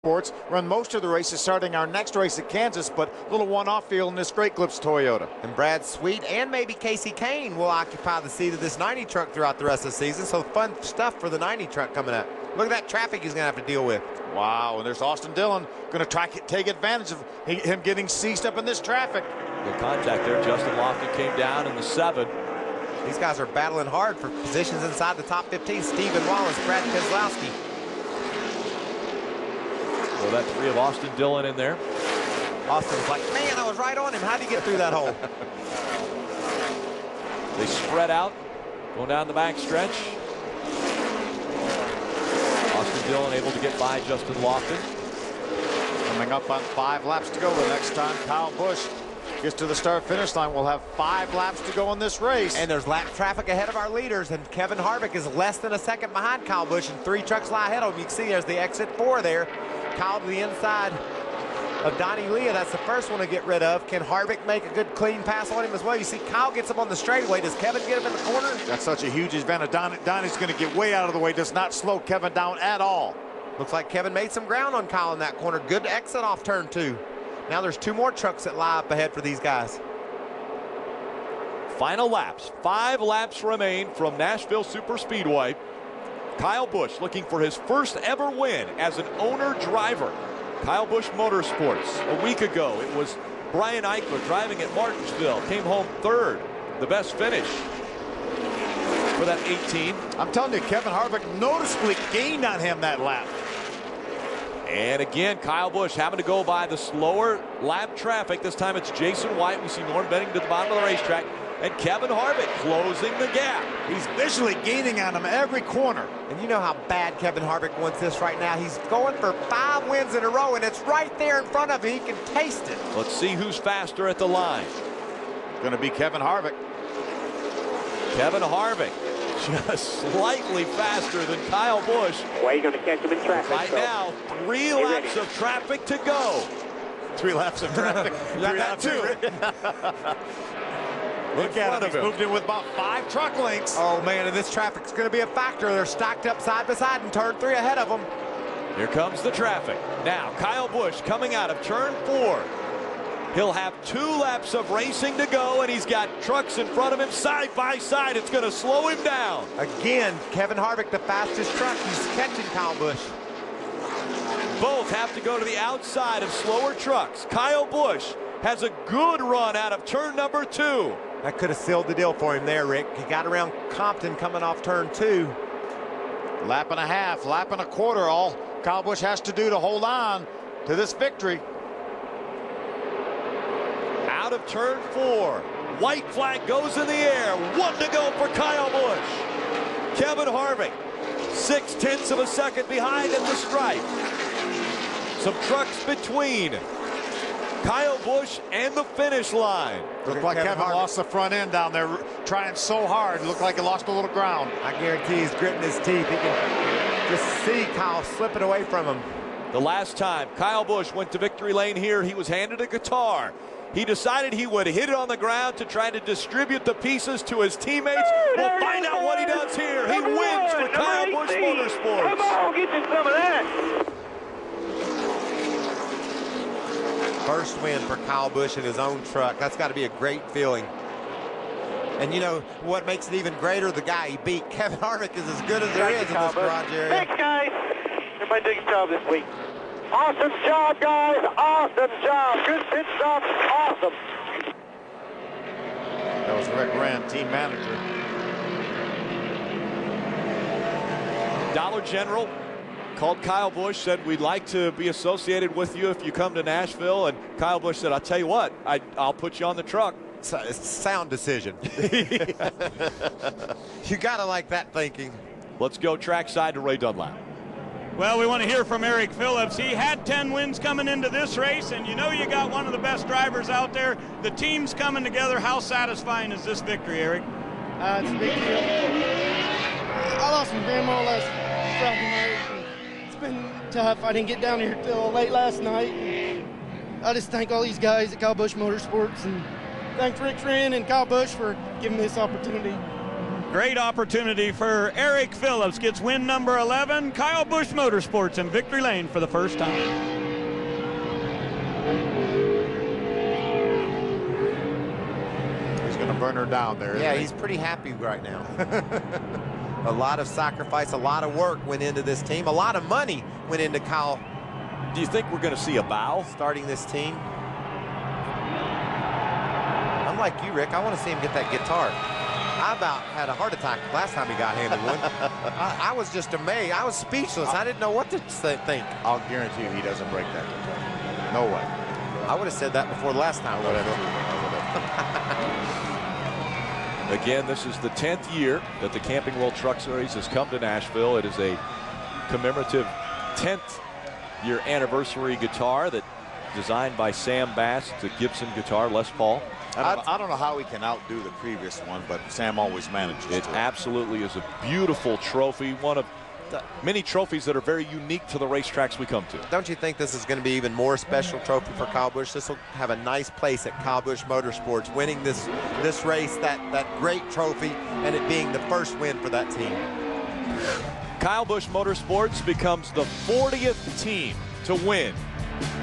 Sports run most of the races starting our next race at Kansas, but a little one-off field in this Great Clips Toyota. And Brad Sweet and maybe Casey Kane will occupy the seat of this 90 truck throughout the rest of the season. So fun stuff for the 90 truck coming up. Look at that traffic he's going to have to deal with. Wow, and there's Austin Dillon going to try to take advantage of him getting seized up in this traffic. Good contact there. Justin Lofton came down in the 7. These guys are battling hard for positions inside the top 15. Steven Wallace, Brad Keselowski. So that 3 of Austin Dillon in there. Austin was like, man, I was right on him. How'd he get through that hole? They spread out, going down the back stretch. Austin Dillon able to get by Justin Lofton. Coming up on 5 laps to go. The next time Kyle Busch gets to the start-finish line, we'll have 5 laps to go in this race. And there's lap traffic ahead of our leaders, and Kevin Harvick is less than a second behind Kyle Busch, and 3 trucks lie ahead of him. You can see there's the exit 4 there. Kyle to the inside of Donnie Leah. That's the first one to get rid of. Can Harvick make a good clean pass on him as well? You see Kyle gets him on the straightaway. Does Kevin get him in the corner? That's such a huge advantage. Donnie's going to get way out of the way. Does not slow Kevin down at all. Looks like Kevin made some ground on Kyle in that corner. Good exit off turn 2. Now there's 2 more trucks that lie up ahead for these guys. Final laps. 5 laps remain from Nashville Superspeedway. Kyle Busch looking for his first ever win as an owner-driver. Kyle Busch Motorsports. A week ago, it was Brian Eichler driving at Martinsville. Came home 3rd. The best finish for that 18. I'm telling you, Kevin Harvick noticeably gained on him that lap. And again, Kyle Busch having to go by the slower lap traffic. This time it's Jason White. We see Norm Benning to the bottom of the racetrack. And Kevin Harvick closing the gap. He's visually gaining on him every corner. And you know how bad Kevin Harvick wants this right now. He's going for 5 wins in a row, and it's right there in front of him. He can taste it. Let's see who's faster at the line. Going to be Kevin Harvick. Kevin Harvick just slightly faster than Kyle Busch. Well, you're going to catch him in traffic. Right now, 3 laps of traffic to go. 3 laps of traffic. 3 laps Look at him. He's moved in with about 5 truck lengths. Oh, man, and this traffic's going to be a factor. They're stacked up side by side in turn 3 ahead of them. Here comes the traffic. Now, Kyle Busch coming out of turn 4. He'll have 2 laps of racing to go, and he's got trucks in front of him side by side. It's going to slow him down. Again, Kevin Harvick, the fastest truck. He's catching Kyle Busch. Both have to go to the outside of slower trucks. Kyle Busch has a good run out of turn number 2. That could have sealed the deal for him there, Rick. He got around Compton coming off turn 2. Lap and a half, lap and a quarter. All Kyle Busch has to do to hold on to this victory. Out of turn 4. White flag goes in the air. 1 to go for Kyle Busch. Kevin Harvick, 0.6 of a second behind at the stripe. Some trucks between Kyle Busch and the finish line. Looked like Kevin lost the front end down there, trying so hard. Looked like he lost a little ground. I guarantee he's gritting his teeth. He can just see Kyle slipping away from him. The last time Kyle Busch went to victory lane here, he was handed a guitar. He decided he would hit it on the ground to try to distribute the pieces to his teammates. We'll find out what he does here. He wins for Kyle Busch Motorsports. Come on, get you some of that. First win for Kyle Busch in his own truck. That's got to be a great feeling. And you know what makes it even greater? The guy he beat, Kevin Harvick, is as good as there is in this garage area. Thanks, guys. Everybody did a good job this week. Awesome job, guys. Awesome job. Good pit stop. Awesome. That was Rick Rand, team manager. Dollar General called Kyle Busch, said, we'd like to be associated with you if you come to Nashville. And Kyle Busch said, I'll tell you what, I'll put you on the truck. It's a sound decision. You got to like that thinking. Let's go trackside to Ray Dunlap. Well, we want to hear from Eric Phillips. He had 10 wins coming into this race, and you know you got one of the best drivers out there. The team's coming together. How satisfying is this victory, Eric? It's a big deal. I lost my grandma last Friday night. It's been tough. I didn't get down here till late last night. I just thank all these guys at Kyle Busch Motorsports, and thank Rick Friend and Kyle Busch for giving me this opportunity. Great opportunity for Eric Phillips. Gets win number 11. Kyle Busch Motorsports in victory lane for the first time. Burn her down there. Yeah, he's pretty happy right now. A lot of sacrifice, a lot of work went into this team. A lot of money went into Kyle. Do you think we're going to see a bow starting this team? I'm like you, Rick. I want to see him get that guitar. I about had a heart attack last time he got handed one. I was just amazed. I was speechless. I didn't know what to think. I'll guarantee you he doesn't break that guitar. No way. I would have said that before the last time. Again, this is the 10th year that the Camping World Truck Series has come to Nashville. It is a commemorative 10th year anniversary guitar that designed by Sam Bass. It's a Gibson guitar, Les Paul. I don't know how he can outdo the previous one, but Sam always manages It to. absolutely is a beautiful trophy, one of the many trophies that are very unique to the racetracks we come to. Don't you think this is going to be even more special trophy for Kyle Busch? This will have a nice place at Kyle Busch Motorsports, winning this race, that great trophy, and it being the first win for that team. Kyle Busch Motorsports becomes the 40th team to win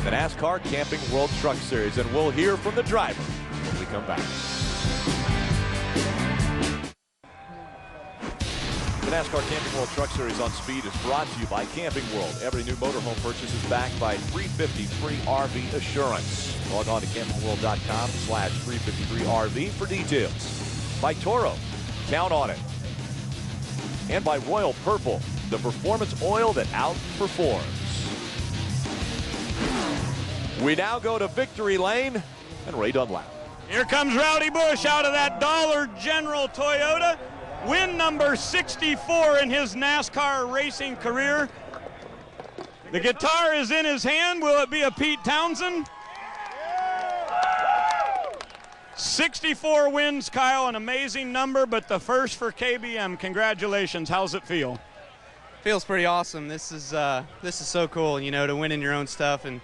the NASCAR Camping World Truck Series, and we'll hear from the driver when we come back. The NASCAR Camping World Truck Series on Speed is brought to you by Camping World. Every new motorhome purchase is backed by 353 RV Assurance. Log on to campingworld.com/353RV for details. By Toro, count on it. And by Royal Purple, the performance oil that outperforms. We now go to victory lane and Ray Dunlap. Here comes Rowdy Busch out of that Dollar General Toyota. Win number 64 in his NASCAR racing career. The guitar is in his hand. Will it be a Pete Townsend? 64 wins, Kyle, an amazing number, but the first for KBM. Congratulations. How's it feel? Feels pretty awesome. This is so cool, you know, to win in your own stuff and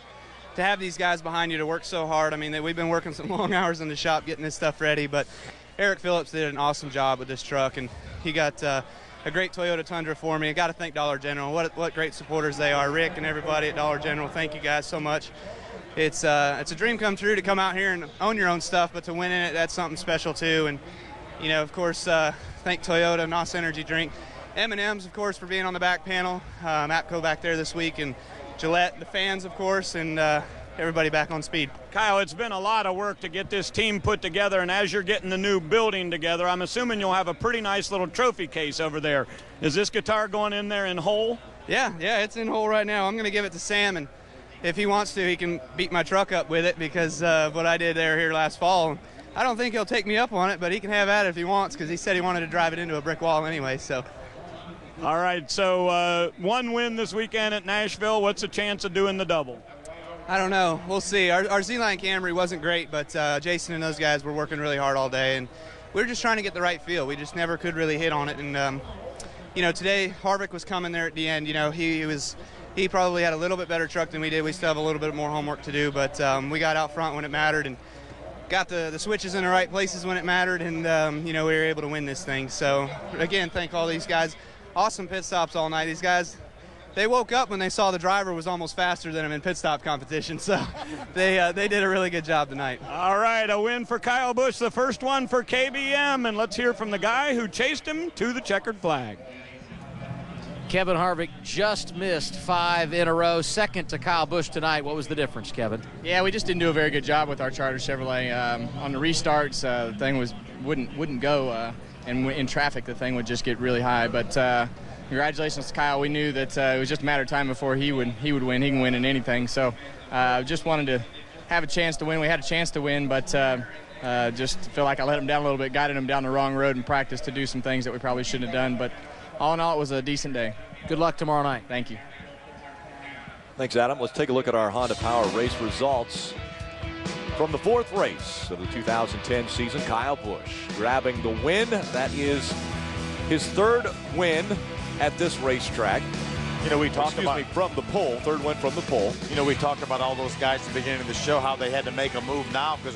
to have these guys behind you to work so hard. I mean, we've been working some long hours in the shop getting this stuff ready, but Eric Phillips did an awesome job with this truck, and he got a great Toyota Tundra for me. I got to thank Dollar General. What great supporters they are. Rick and everybody at Dollar General, thank you guys so much. It's a dream come true to come out here and own your own stuff, but to win in it, that's something special too. And you know, of course, thank Toyota, NOS Energy Drink, M&M's, of course, for being on the back panel, APCO back there this week, and Gillette, the fans, of course, and everybody back on speed. Kyle, it's been a lot of work to get this team put together, and as you're getting the new building together, I'm assuming you'll have a pretty nice little trophy case over there. Is this guitar going in there in whole? Yeah, it's in whole right now. I'm going to give it to Sam, and if he wants to, he can beat my truck up with it because of what I did here last fall. I don't think he'll take me up on it, but he can have at it if he wants because he said he wanted to drive it into a brick wall anyway. So. All right, so one win this weekend at Nashville. What's the chance of doing the double? I don't know. We'll see. Our Z-Line Camry wasn't great, but Jason and those guys were working really hard all day, and we were just trying to get the right feel. We just never could really hit on it. And, you know, today Harvick was coming there at the end. You know, he probably had a little bit better truck than we did. We still have a little bit more homework to do, but we got out front when it mattered and got the switches in the right places when it mattered, and, you know, we were able to win this thing. So, again, thank all these guys. Awesome pit stops all night. These guys, they woke up when they saw the driver was almost faster than him in pit stop competition, so they did a really good job tonight. All right, a win for Kyle Busch, the first one for KBM, and let's hear from the guy who chased him to the checkered flag. Kevin Harvick just missed 5 in a row, second to Kyle Busch tonight. What was the difference, Kevin? Yeah, we just didn't do a very good job with our Charter Chevrolet. On the restarts, the thing wouldn't go, and in traffic the thing would just get really high. But congratulations to Kyle. We knew that it was just a matter of time before he would win. He can win in anything. So just wanted to have a chance to win. We had a chance to win, but just feel like I let him down a little bit, guided him down the wrong road in practice to do some things that we probably shouldn't have done. But all in all, it was a decent day. Good luck tomorrow night. Thank you. Thanks, Adam. Let's take a look at our Honda Power race results. From the 4th race of the 2010 season, Kyle Busch grabbing the win. That is his 3rd win at this racetrack. You know, we talked about from the pole, 3rd win from the pole. You know, we talked about all those guys at the beginning of the show, how they had to make a move now because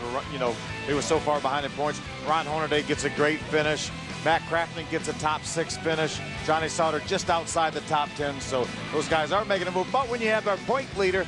they were so far behind in points. Ron Hornaday gets a great finish. Matt Craftman gets a top 6 finish. Johnny Sauter just outside the top 10. So those guys are making a move. But when you have our point leader